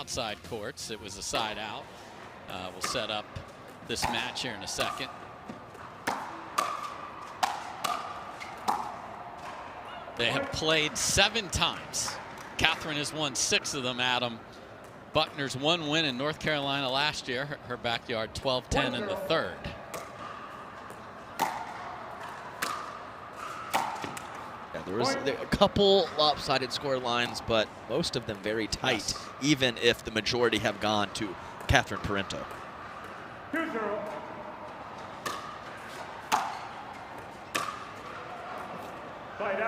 outside courts. It was a side out. We'll set up this match here in a second. They have played 7 times. Catherine has won 6 of them, Adam. Buckner's 1 win in North Carolina last year, her backyard 12-10 in the 3rd. Yeah, there was a couple lopsided score lines, but most of them very tight, yes, even if the majority have gone to Catherine Parenteau. 2-0.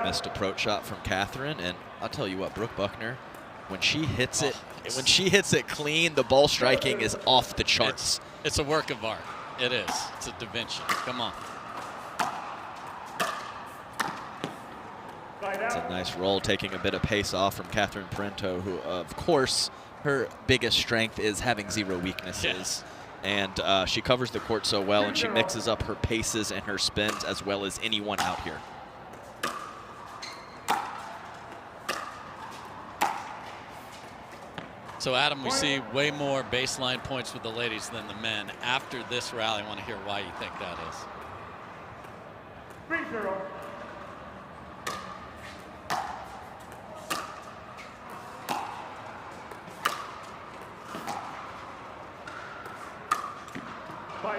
Missed approach shot from Catherine, and I'll tell you what, Brooke Buckner, when she hits it clean, the ball striking is off the charts. It's a work of art. It is. It's a Da Vinci. Come on. It's a nice roll, taking a bit of pace off from Catherine Parenteau, who, of course, her biggest strength is having 0 weaknesses. Yeah. And she covers the court so well, and she mixes up her paces and her spins as well as anyone out here. So, Adam, we see way more baseline points with the ladies than the men. After this rally, I want to hear why you think that is. 3-0.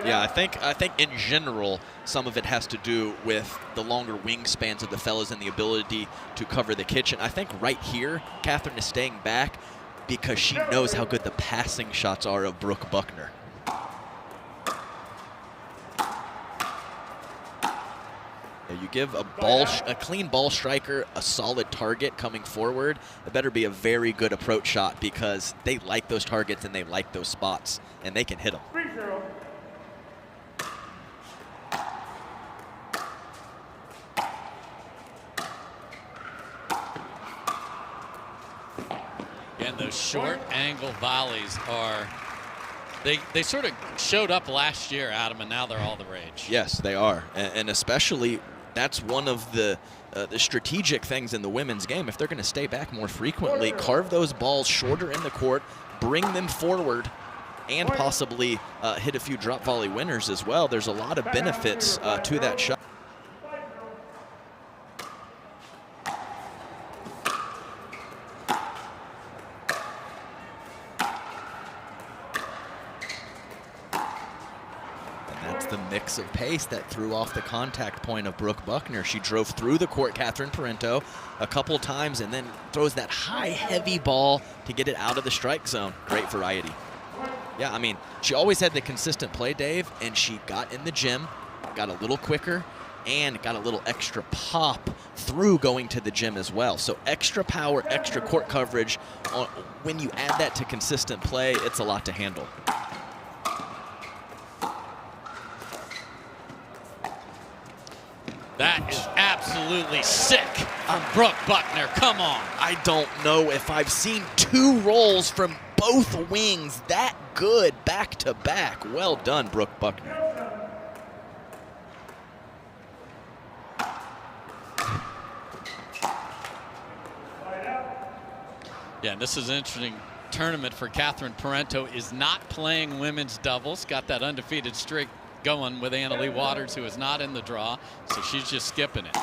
Yeah, I think in general, some of it has to do with the longer wingspans of the fellas and the ability to cover the kitchen. I think right here, Catherine is staying back because she knows how good the passing shots are of Brooke Buckner. Yeah, you give a clean ball striker a solid target coming forward, it better be a very good approach shot because they like those targets and they like those spots, and they can hit them. 3-0. And those short angle volleys are, they sort of showed up last year, Adam, and now they're all the rage. Yes, they are. And especially, that's one of the strategic things in the women's game. If they're going to stay back more frequently, carve those balls shorter in the court, bring them forward, and possibly hit a few drop volley winners as well. There's a lot of benefits to that shot. The mix of pace that threw off the contact point of Brooke Buckner. She drove through the court, Catherine Parenteau, a couple times, and then throws that high, heavy ball to get it out of the strike zone. Great variety. Yeah, I mean, she always had the consistent play, Dave, and she got in the gym, got a little quicker, and got a little extra pop through going to the gym as well. So extra power, extra court coverage. When you add that to consistent play, it's a lot to handle. That is absolutely sick from Brooke Buckner. Come on. I don't know if I've seen 2 rolls from both wings that good back to back. Well done, Brooke Buckner. Yeah, and this is an interesting tournament for Catherine Parenteau. Is not playing women's doubles. Got that undefeated streak going with Annalie Waters, who is not in the draw, so she's just skipping it.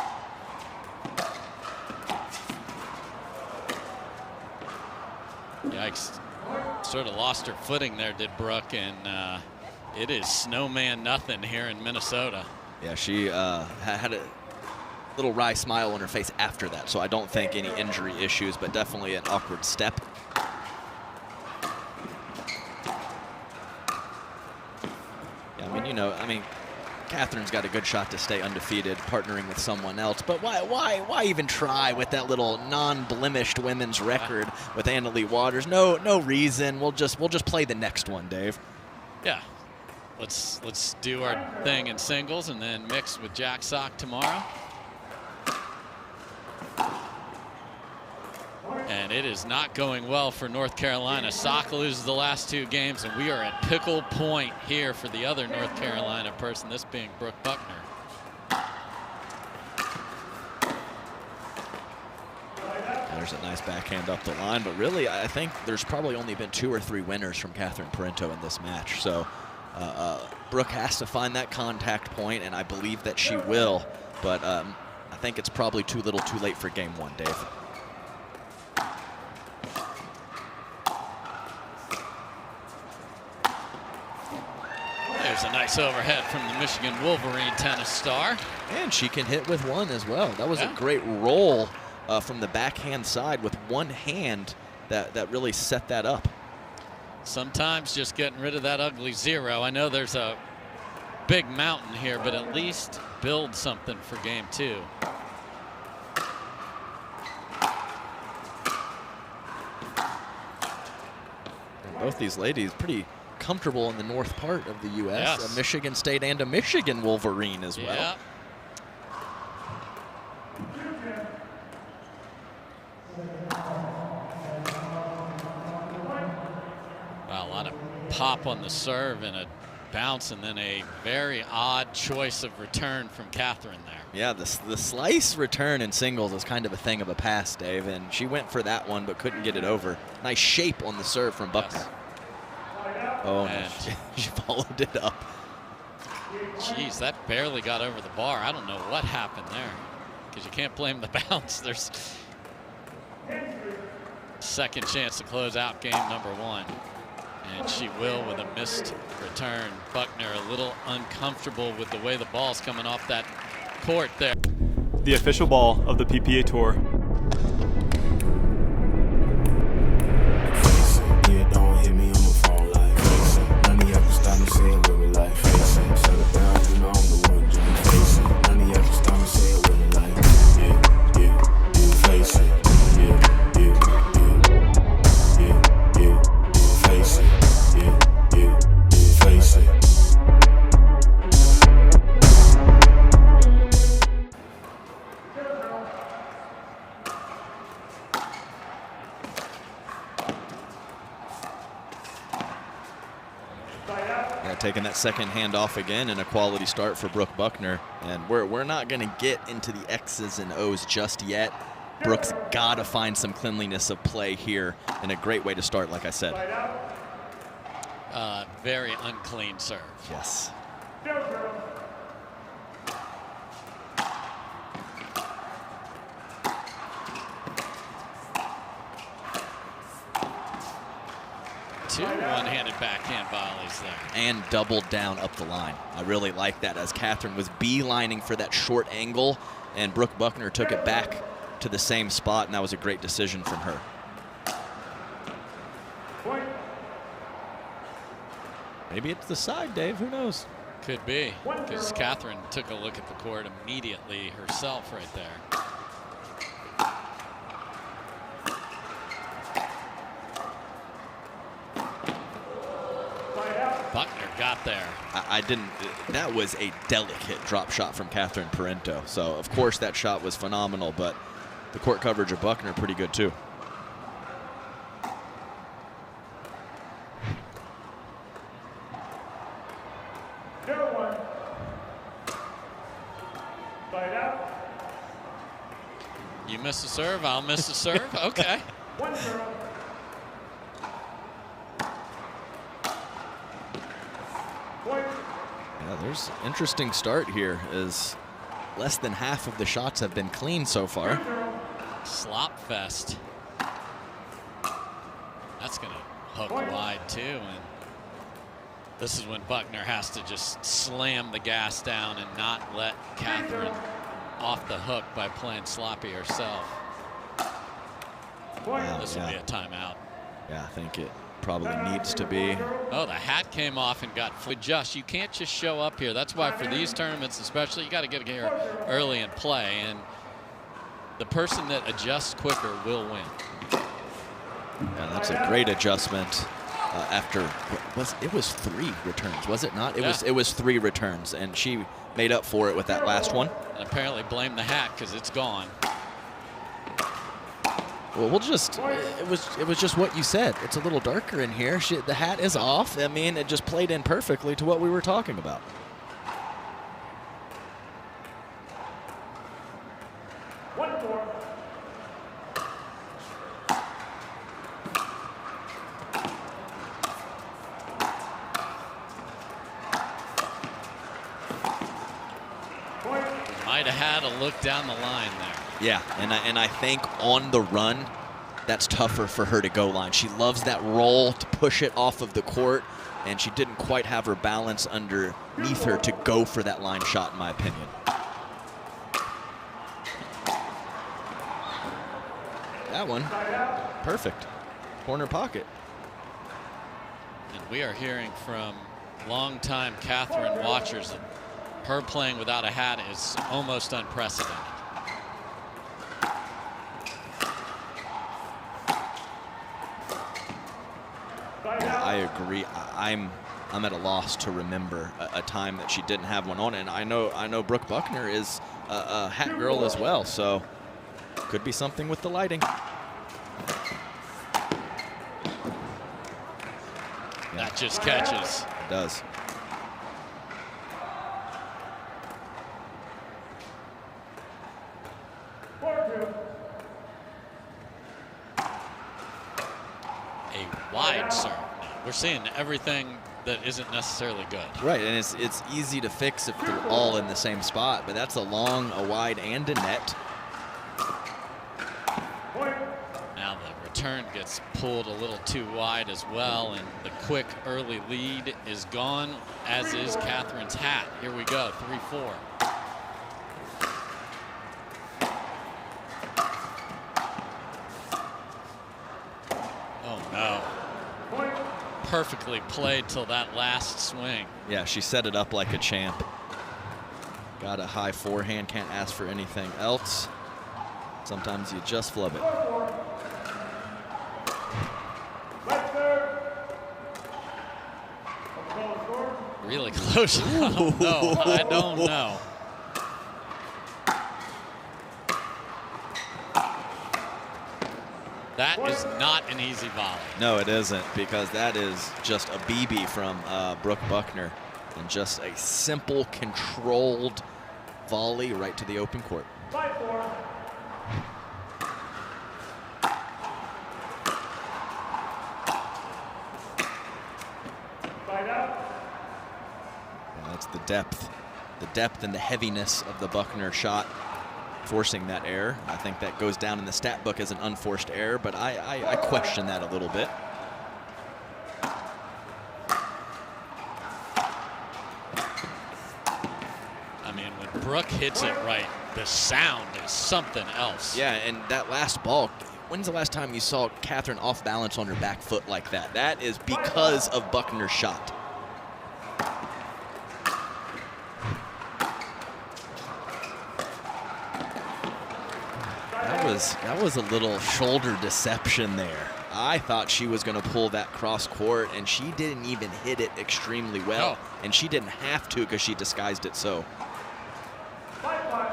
Yikes. Sort of lost her footing there, did Brooke, and it is snowman nothing here in Minnesota. Yeah, she had a little wry smile on her face after that, so I don't think any injury issues, but definitely an awkward step. I mean, Catherine's got a good shot to stay undefeated, partnering with someone else. But why even try with that little non-blemished women's record with Annalie Waters? No reason. We'll just play the next one, Dave. Yeah, let's do our thing in singles and then mix with Jack Sock tomorrow. And it is not going well for North Carolina. Sock loses the last 2 games, and we are at pickle point here for the other North Carolina person, this being Brooke Buckner. there's a nice backhand up the line. But really, I think there's probably only been 2 or 3 winners from Catherine Parenteau in this match. So Brooke has to find that contact point, and I believe that she will. But I think it's probably too little too late for game 1, Dave. There's a nice overhead from the Michigan Wolverine tennis star. And she can hit with one as well. That was a great roll from the backhand side with one hand that really set that up. Sometimes just getting rid of that ugly 0. I know there's a big mountain here, but at least build something for game 2. And both these ladies pretty comfortable in the north part of the U.S. Yes. A Michigan State and a Michigan Wolverine as well. Yeah. Wow, a lot of pop on the serve and a bounce, and then a very odd choice of return from Catherine there. Yeah, the slice return in singles is kind of a thing of a past, Dave, and she went for that one but couldn't get it over. Nice shape on the serve from Buckner. Yes. Oh, no, she followed it up. Geez, that barely got over the bar. I don't know what happened there, because you can't blame the bounce. There's second chance to close out game number 1. And she will with a missed return. Buckner a little uncomfortable with the way the ball's coming off that court there. The official ball of the PPA Tour. Taking that second hand off again, and a quality start for Brooke Buckner. And we're not going to get into the X's and O's just yet. Brooke's got to find some cleanliness of play here, and a great way to start, like I said. Very unclean serve. Yes. Two one-handed backhand volleys there. And doubled down up the line. I really like that, as Catherine was beelining for that short angle, and Brooke Buckner took it back to the same spot, and that was a great decision from her. Maybe it's the side, Dave. Who knows? Could be, because Catherine took a look at the court immediately herself right there. Buckner got there. I didn't. That was a delicate drop shot from Catherine Parenteau. So, of course, that shot was phenomenal, but the court coverage of Buckner pretty good, too. You miss a serve, I'll miss a serve. Okay. Yeah, there's an interesting start here, as less than half of the shots have been clean so far. Slop fest. That's going to hook wide, too. And this is when Buckner has to just slam the gas down and not let Catherine off the hook by playing sloppy herself. Wow, This will be a timeout. Yeah, I think it probably needs to be. Oh, the hat came off and got adjust. You can't just show up here. That's why for these tournaments especially, you got to get here early and play. And the person that adjusts quicker will win. Yeah, that's a great adjustment. After it was 3 returns, was it not? It was 3 returns, and she made up for it with that last one. And apparently blame the hat because it's gone. Well, we'll just, it was just what you said. It's a little darker in here. The hat is off. I mean, it just played in perfectly to what we were talking about. Might have had a look down the line there. Yeah, and I think on the run, that's tougher for her to go line. She loves that roll to push it off of the court, and she didn't quite have her balance underneath her to go for that line shot, in my opinion. That one, perfect. Corner pocket. And we are hearing from longtime Catherine watchers that her playing without a hat is almost unprecedented. Yeah, I agree. I'm at a loss to remember a time that she didn't have one on, and I know Brooke Buckner is a hat girl as well, so could be something with the lighting. That just catches. It does. A wide serve. We're seeing everything that isn't necessarily good. Right, and it's easy to fix if they're all in the same spot, but that's a long, a wide, and a net. Now the return gets pulled a little too wide as well, and the quick early lead is gone, as is Catherine's hat. Here we go, 3-4. Oh no. Perfectly played till that last swing. Yeah, she set it up like a champ. Got a high forehand, can't ask for anything else. Sometimes you just flub it. Really close. I don't know. That is not an easy volley. No, it isn't, because that is just a BB from Brooke Buckner, and just a simple, controlled volley right to the open court. 5-4. That's the depth and the heaviness of the Buckner shot, forcing that error. I think that goes down in the stat book as an unforced error, but I question that a little bit. I mean, when Brooke hits it right, the sound is something else. Yeah, and that last ball, when's the last time you saw Catherine off balance on her back foot like that? That is because of Buckner's shot. That was a little shoulder deception there. I thought she was going to pull that cross court, and she didn't even hit it extremely well. Oh. And she didn't have to, because she disguised it so. 5-5.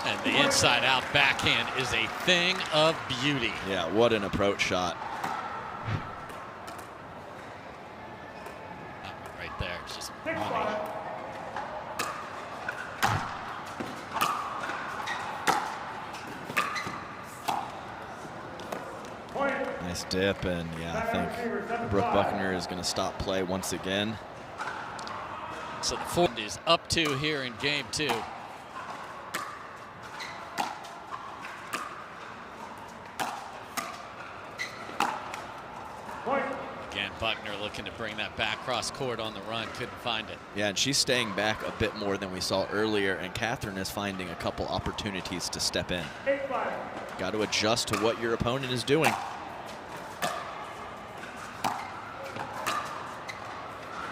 And the inside out backhand is a thing of beauty. Yeah, what an approach shot. That one right there, it's just 6-5. money. Nice dip, and yeah, I think Brooke Buckner is going to stop play once again. So the forward is up 2 here in game 2. Again, Buckner looking to bring that back cross court on the run, couldn't find it. Yeah, and she's staying back a bit more than we saw earlier, and Catherine is finding a couple opportunities to step in. 8-5. Got to adjust to what your opponent is doing.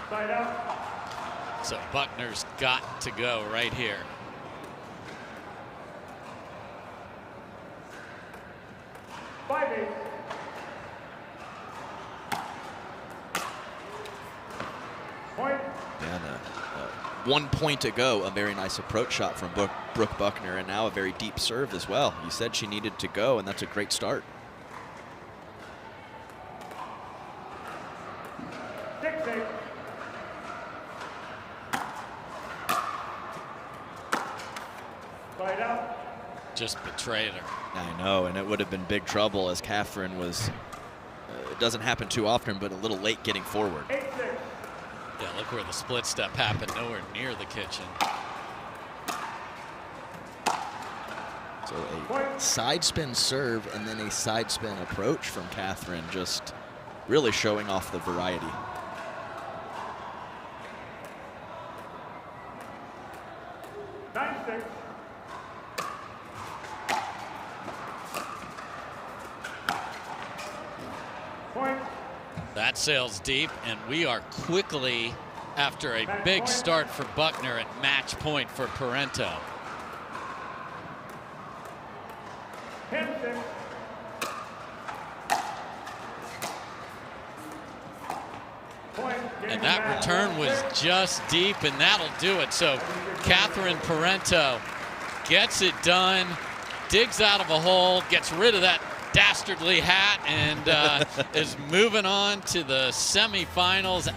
Side out. So Buckner's got to go right here. And 1 point ago, a very nice approach shot from Brooke Buckner, and now a very deep serve as well. You said she needed to go, and that's a great start. 6-8. Side out. Just betrayed her. I know, and it would have been big trouble, as Catherine was It doesn't happen too often, but a little late getting forward. 8-6. Yeah, look where the split step happened, nowhere near the kitchen. So a side spin serve and then a side spin approach from Catherine, just really showing off the variety. That sails deep, and we are quickly, after a big start for Buckner, at match point for Parenteau. 10-6. And that return was just deep, and that'll do it. So Catherine Parenteau gets it done, digs out of a hole, gets rid of that dastardly hat, and is moving on to the semifinals.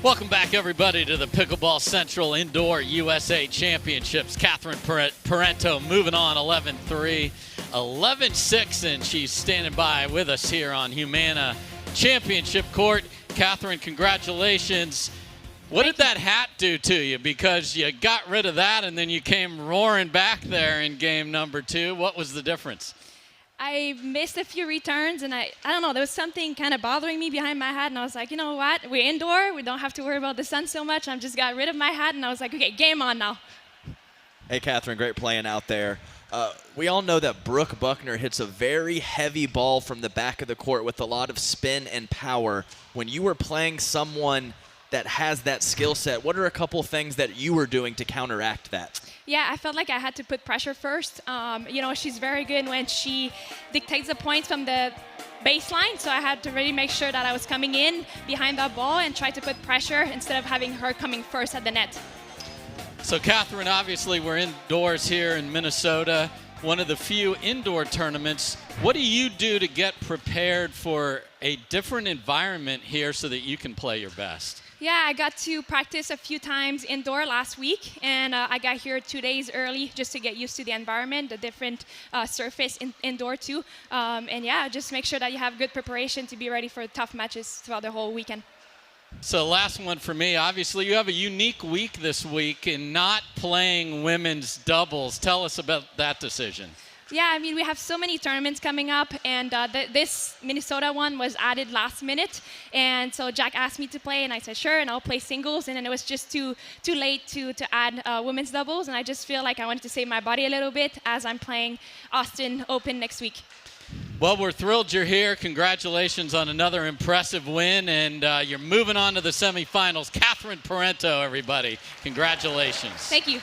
Welcome back, everybody, to the Pickleball Central Indoor USA Championships. Catherine Parenteau moving on 11-3, 11-6, and she's standing by with us here on Humana Championship Court. Catherine, congratulations. What did that hat do to you? Because you got rid of that, and then you came roaring back there in game number 2. What was the difference? I missed a few returns, and I don't know, there was something kind of bothering me behind my hat, and I was like, you know what, we're indoor, we don't have to worry about the sun so much. I just got rid of my hat, and I was like, okay, game on now. Hey, Catherine, great playing out there. We all know that Brooke Buckner hits a very heavy ball from the back of the court with a lot of spin and power. When you were playing someone that has that skill set, what are a couple things that you were doing to counteract that? Yeah, I felt like I had to put pressure first. You know, she's very good when she dictates the points from the baseline, so I had to really make sure that I was coming in behind that ball and try to put pressure instead of having her coming first at the net. So, Catherine, obviously we're indoors here in Minnesota, one of the few indoor tournaments. What do you do to get prepared for a different environment here so that you can play your best? Yeah, I got to practice a few times indoor last week, and I got here 2 days early just to get used to the environment, the different surface indoor too. And yeah, just make sure that you have good preparation to be ready for tough matches throughout the whole weekend. So last one for me, obviously you have a unique week this week in not playing women's doubles. Tell us about that decision. Yeah, I mean, we have so many tournaments coming up, and this Minnesota one was added last minute. And so Jack asked me to play, and I said, sure, and I'll play singles. And then it was just too late to add women's doubles. And I just feel like I wanted to save my body a little bit as I'm playing Austin Open next week. Well, we're thrilled you're here. Congratulations on another impressive win, and you're moving on to the semifinals. Catherine Parenteau, everybody. Congratulations. Thank you.